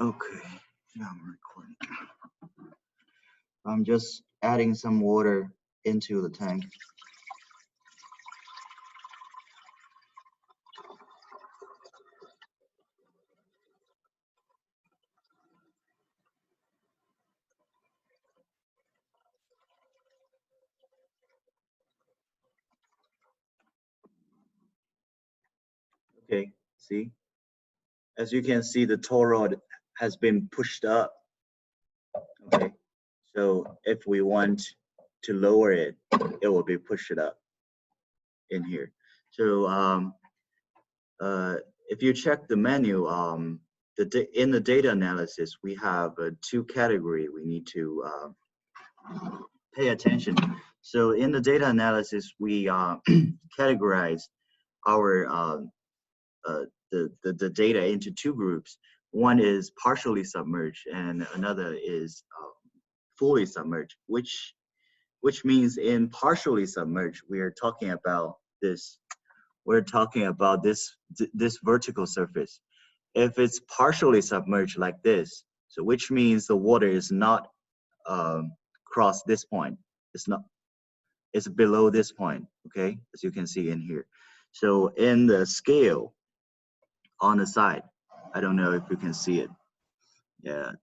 Okay, yeah, I'm recording. I'm just adding some water into the tank. Okay, see? As you can see, the tow rod has been pushed up. Okay, so if we want to lower it, it will be pushed up in here. So if you check the menu, in the data analysis, we have two categories we need to pay attention. So in the data analysis, we categorize our the data into two groups. One is partially submerged, and another is fully submerged. Which means in partially submerged, we are talking about this. We're talking about this vertical surface. If it's partially submerged like this, so which means the water is not cross this point. It's not. It's below this point. Okay, as you can see in here. So in the scale on the side, I don't know if you can see it. Yeah,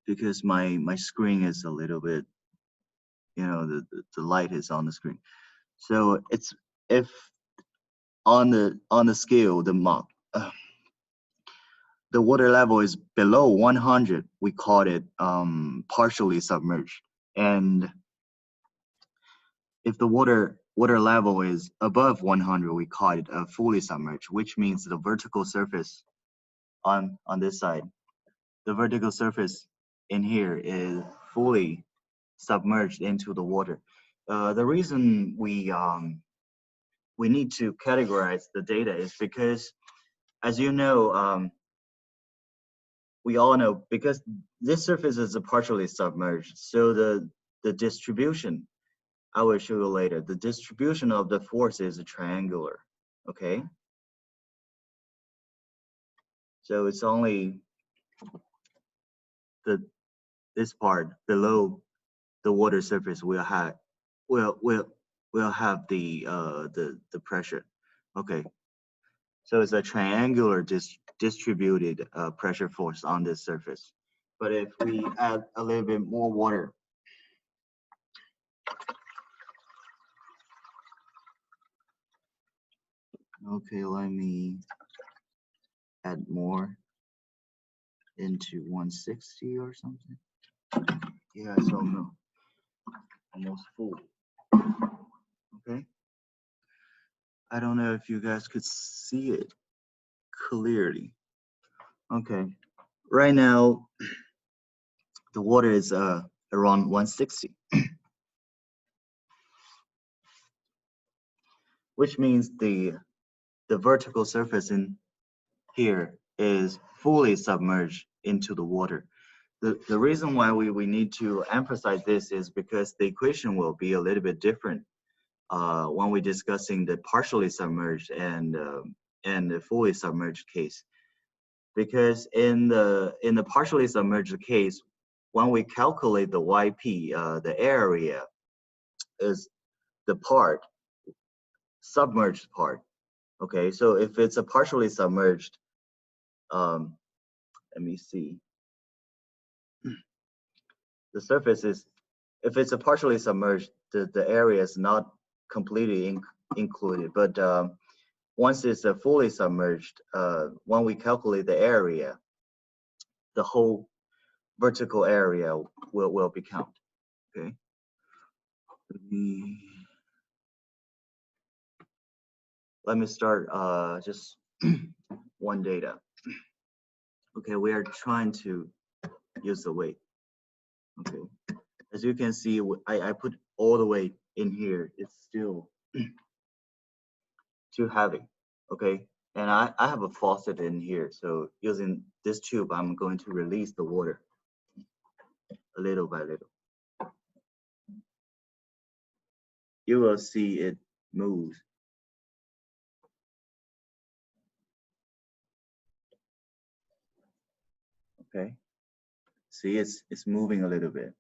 because my screen is a little bit, the light is on the screen. So it's if on the scale the water level is below 100, we call it partially submerged. And if the water level is above 100, we call it fully submerged, which means the vertical surface on this side, the vertical surface in here is fully submerged into the water. The reason we need to categorize the data is because, as you know, we all know, because this surface is partially submerged, so the distribution, I will show you later, the distribution of the force is triangular, okay? So it's only this part below the water surface will have the pressure. Okay, so it's a triangular distributed pressure force on this surface. But if we add a little bit more water, okay, let me add more into 160 or something. Yeah, so no, almost full. Okay, I don't know if you guys could see it clearly. Okay, right now the water is around 160, which means the vertical surface in here is fully submerged into the water. The reason why we need to emphasize this is because the equation will be a little bit different when we're discussing the partially submerged and the fully submerged case. Because in the partially submerged case, when we calculate the YP, the area is the part, submerged part. Okay, so if it's a partially submerged, let me see. The surface is, if it's a partially submerged, the area is not completely included. But once it's a fully submerged, when we calculate the area, the whole vertical area will be counted. Okay. Let me start just one data. Okay, we are trying to use the weight. Okay, as you can see, I put all the weight in here. It's still too heavy. Okay, and I have a faucet in here, so using this tube, I'm going to release the water little by little. You will see it moves. Okay, See, it's moving a little bit.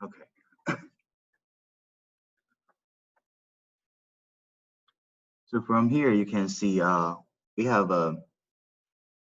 Okay. So from here you can see we have a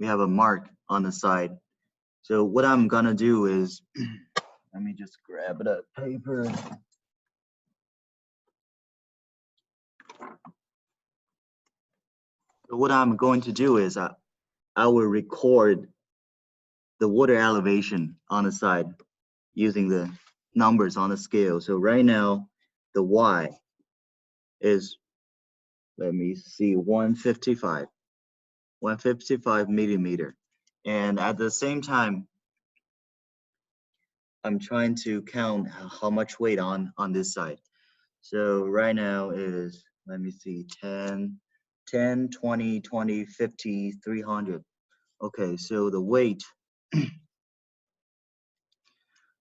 mark on the side. So what I'm gonna do is let me just grab the paper. So what I'm going to do is I will record the water elevation on the side using the numbers on the scale. So right now, the Y is, let me see, 155 millimeter. And at the same time, I'm trying to count how much weight on this side. So right now is, let me see, 10, 20, 20, 50, 300. Okay, so the weight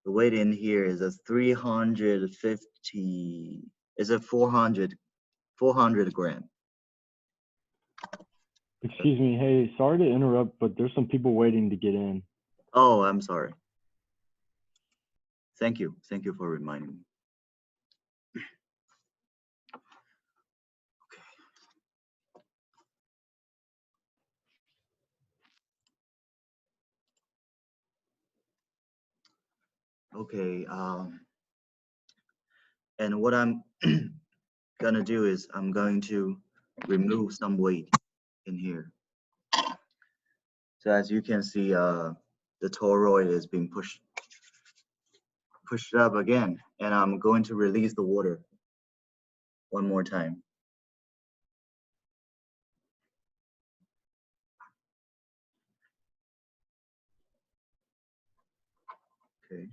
in here is a 350, is a 400 gram. Excuse me. Hey, sorry to interrupt, but there's some people waiting to get in. Oh, I'm sorry. Thank you. Thank you for reminding me. Okay. And what I'm gonna do is I'm going to remove some weight in here. So as you can see, the toroid is being pushed up again, and I'm going to release the water one more time. Okay.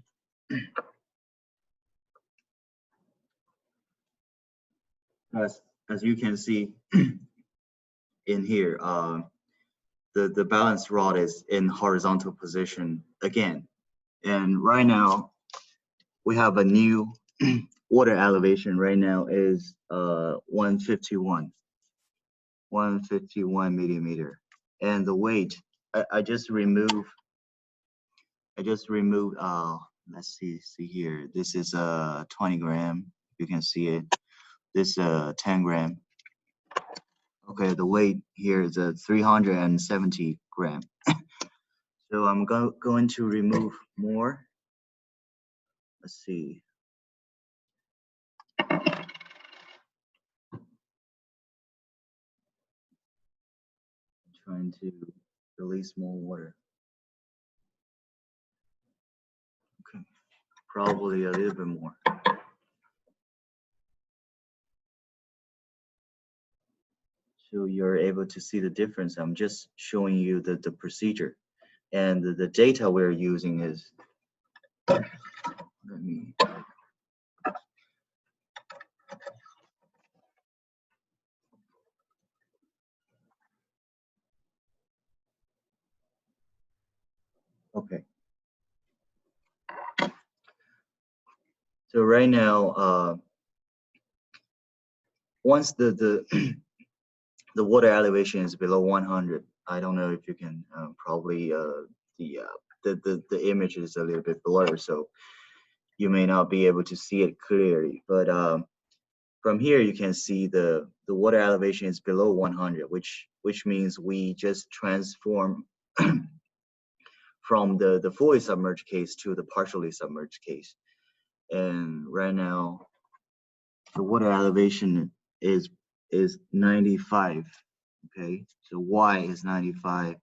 As you can see in here, the balance rod is in horizontal position again. And right now, we have a new water elevation right now is 151 millimeter. And the weight, I just removed, let's see here. This is 20 gram, you can see it. This 10 gram. Okay, the weight here is 370 gram. So I'm going to remove more. Let's see. Trying to release more water. Okay, probably a little bit more. So you're able to see the difference. I'm just showing you the procedure. And the data we're using is, let me, okay. So right now, once the the water elevation is below 100, I don't know if you can probably the image is a little bit blurred, so you may not be able to see it clearly. But from here you can see the water elevation is below 100, which means we just transform from the fully submerged case to the partially submerged case. And right now, the water elevation is 95. Okay, so Y is 95,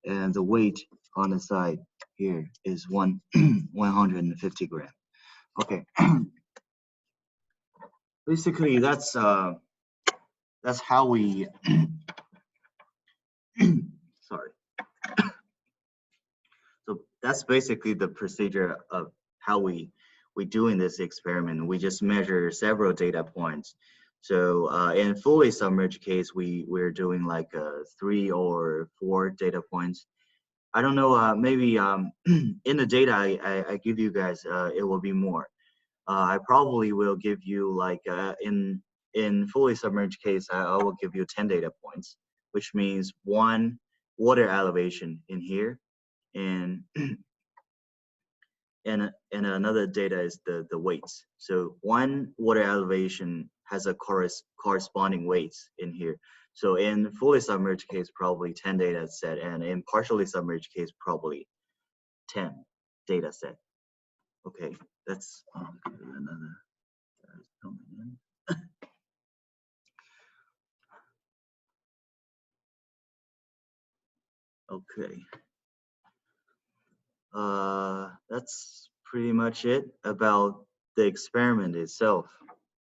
and the weight on the side here is 150 gram. Okay, basically that's how we sorry. So that's basically the procedure of how we doing this experiment. We just measure several data points. So in fully submerged case, we're doing like 3 or 4 data points. I don't know, maybe in the data I give you guys, it will be more. I probably will give you like in fully submerged case, I will give you 10 data points, which means 1 water elevation in here, and and another data is the weights. So one water elevation has a corresponding weights in here. So in fully submerged case, probably 10 data set, and in partially submerged case, probably 10 data set. Okay, that's another coming in. Okay. That's pretty much it about the experiment itself.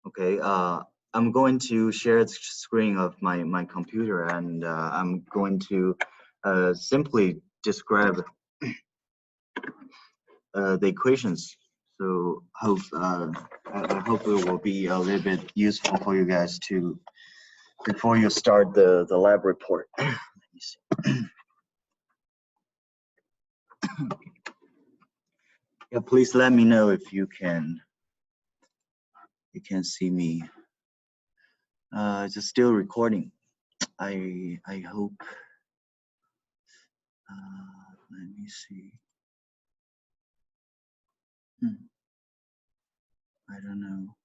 Okay, I'm going to share the screen of my computer, and I'm going to simply describe the equations. So I hope it will be a little bit useful for you guys to before you start the lab report. Let me see. Yeah, please let me know if you can see me. It's still recording. I hope. Let me see. I don't know.